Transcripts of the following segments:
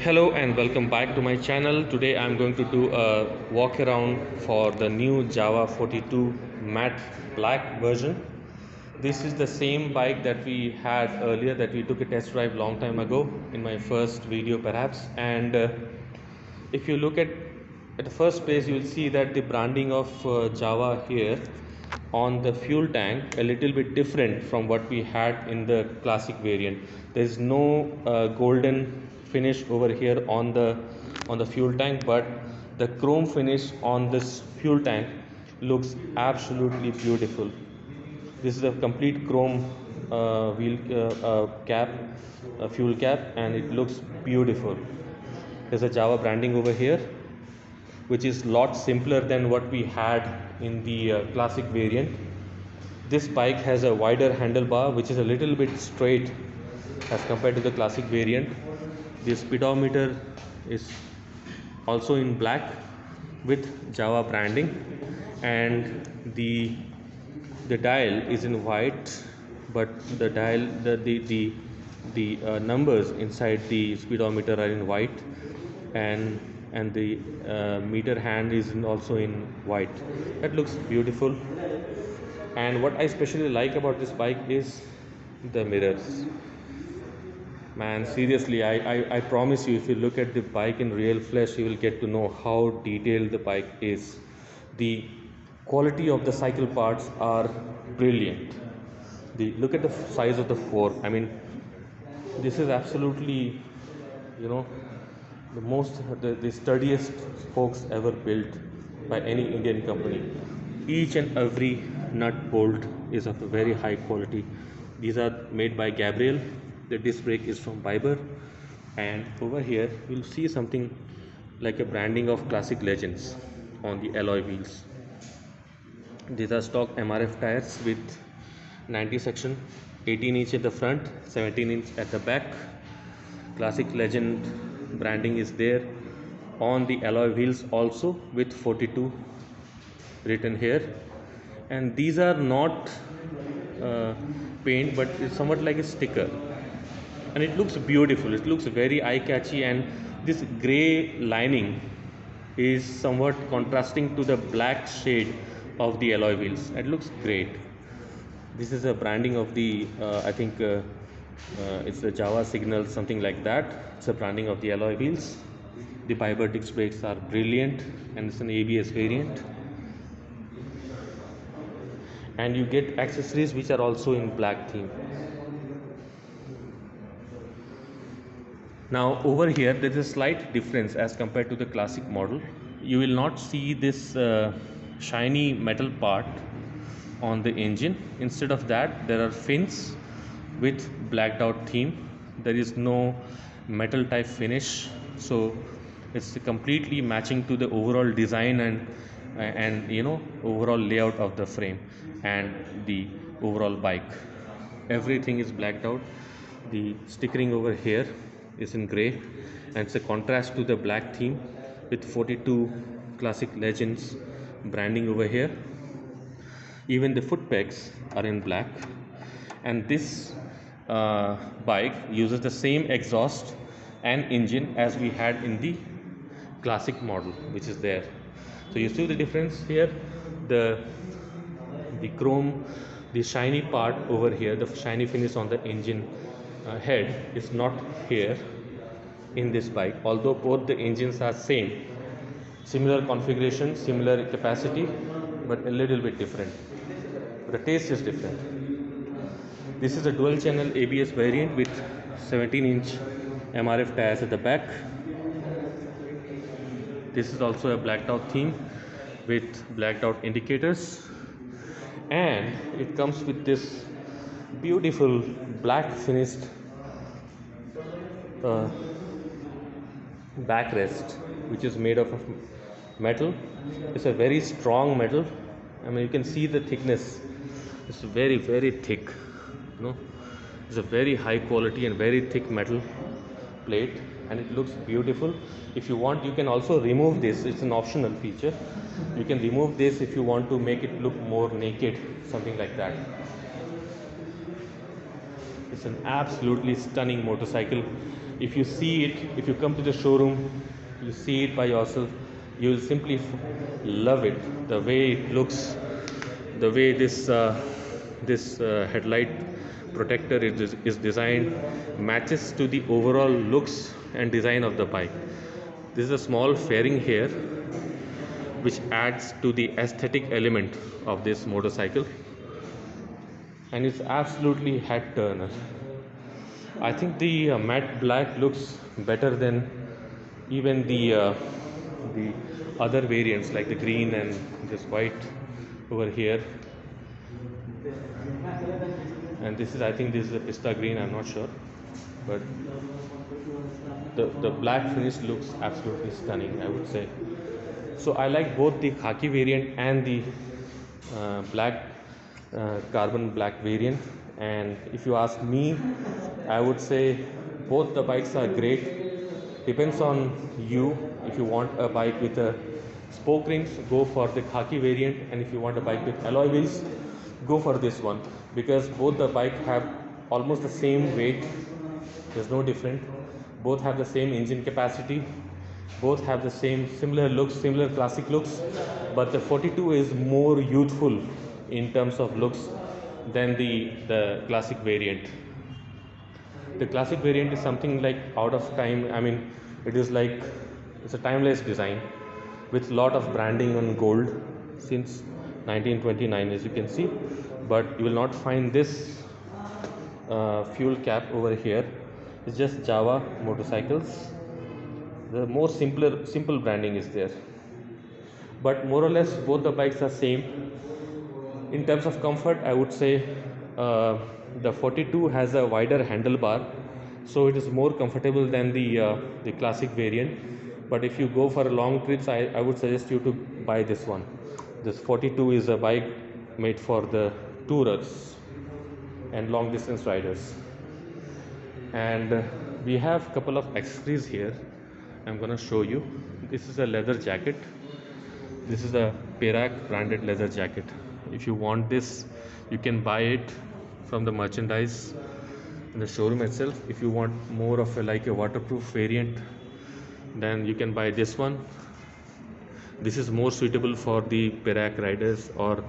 Hello and welcome back to my channel. Today I'm going to do a walk around for the new Java 42 matte black version. This is the same bike that we had earlier, that we took a test drive long time ago in my first video perhaps. And if you look at the first place, you will see that the branding of Java here on the fuel tank a little bit different from what we had in the classic variant. There is no golden finish over here on the fuel tank, but the chrome finish on this fuel tank looks absolutely beautiful. This is a complete chrome wheel cap, fuel cap, and it looks beautiful. There's a Java branding over here, which is lot simpler than what we had in the classic variant. This bike has a wider handlebar, which is a little bit straight as compared to the classic variant. The speedometer is also in black with Java branding, and the dial is in white, but the dial the numbers inside the speedometer are in white, and the meter hand is also in white. That looks beautiful. And what I especially like about this bike is the mirrors. Man, seriously, I promise you, if you look at the bike in real flesh, you will get to know how detailed the bike is. The quality of the cycle parts are brilliant. Look at the size of the fork. I mean, this is absolutely, the sturdiest spokes ever built by any Indian company. Each and every nut bolt is of a very high quality. These are made by Gabriel. The disc brake is from Biber, and over here you'll see something like a branding of classic legends on the alloy wheels. These are stock MRF tires with 90 section, 18 inch at the front, 17 inch at the back. Classic legend branding is there on the alloy wheels also, with 42 written here. And these are not paint, but it's somewhat like a sticker, and it looks beautiful. It looks very eye-catchy, and this gray lining is somewhat contrasting to the black shade of the alloy wheels. It looks great. This is a branding of the I think it's the Java signal, something like that. It's a branding of the alloy wheels. The Biber disc brakes are brilliant, and it's an ABS variant. And you get accessories which are also in black theme. Now over here there is a slight difference as compared to the classic model. You will not see this shiny metal part on the engine. Instead of that, there are fins with blacked out theme. There is no metal type finish, so it's completely matching to the overall design and overall layout of the frame and the overall bike. Everything is blacked out. The stickering over here is in gray, and it's a contrast to the black theme with 42 classic legends branding over here. Even the foot pegs are in black, and this bike uses the same exhaust and engine as we had in the classic model, which is there. So you see the difference here. The chrome, the shiny part over here, the shiny finish on the engine head is not here in this bike, although both the engines are similar configuration, similar capacity, but a little bit different. The taste is different. This is a dual channel ABS variant with 17 inch MRF tires at the back. This is also a blacked out theme with blacked out indicators, and it comes with this beautiful black finished backrest, which is made of metal. It's a very strong metal. I mean, you can see the thickness. It's very, very thick. It's a very high quality and very thick metal plate, and it looks beautiful. If you want, you can also remove this. It's an optional feature. You can remove this if you want to make it look more naked, something like that. It's an absolutely stunning motorcycle. If you see it, if you come to the showroom, you see it by yourself, you will simply love it. The way it looks, the way this headlight protector is designed matches to the overall looks and design of the bike. This is a small fairing here which adds to the aesthetic element of this motorcycle, and it's absolutely head turner. I think the matte black looks better than even the other variants like the green and this white over here. And this is, I think this is a pista green, I'm not sure, but the black finish looks absolutely stunning, I would say. So I like both the khaki variant and the black carbon black variant. And if you ask me, I would say both the bikes are great. Depends on you. If you want a bike with a spoke rings, go for the khaki variant, and if you want a bike with alloy wheels, go for this one, because both the bike have almost the same weight. There's no different. Both have the same engine capacity. Both have the same similar looks, similar classic looks, but the 42 is more youthful in terms of looks than the classic variant. The classic variant is something like out of time. I mean, it is like it's a timeless design with lot of branding on gold since 1929, as you can see, but you will not find this fuel cap over here. It's just Jawa motorcycles. The more simple branding is there, but more or less both the bikes are same. In terms of comfort, I would say the 42 has a wider handlebar, so it is more comfortable than the classic variant. But if you go for long trips, I would suggest you to buy this one. This 42 is a bike made for the tourers and long distance riders. And we have a couple of accessories here. I'm gonna show you. This is a leather jacket. This is a Perak branded leather jacket. If you want this, you can buy it from the merchandise in the showroom itself. If you want more of like a waterproof variant, then you can buy this one. This is more suitable for the Perak riders or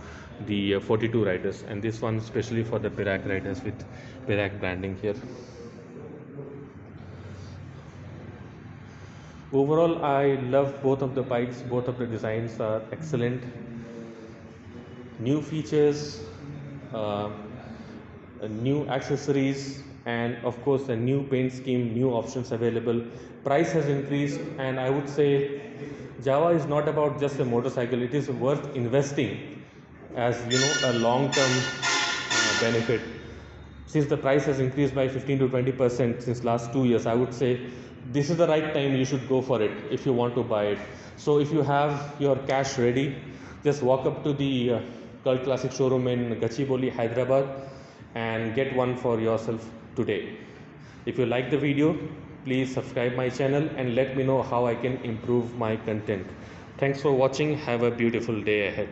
the 42 riders, and this one especially for the Perak riders with Perak branding here. Overall, I love both of the bikes. Both of the designs are excellent. New features, new accessories, and of course a new paint scheme, new options available. Price has increased, and I would say Jawa is not about just a motorcycle. It is worth investing as, you know, a long-term benefit. Since the price has increased by 15 to 20% since last 2 years, I would say this is the right time you should go for it if you want to buy it. So if you have your cash ready, just walk up to the Cult Classic showroom in Gachibowli, Hyderabad, and get one for yourself today. If you like the video, please subscribe my channel and let me know how I can improve my content. Thanks for watching. Have a beautiful day ahead.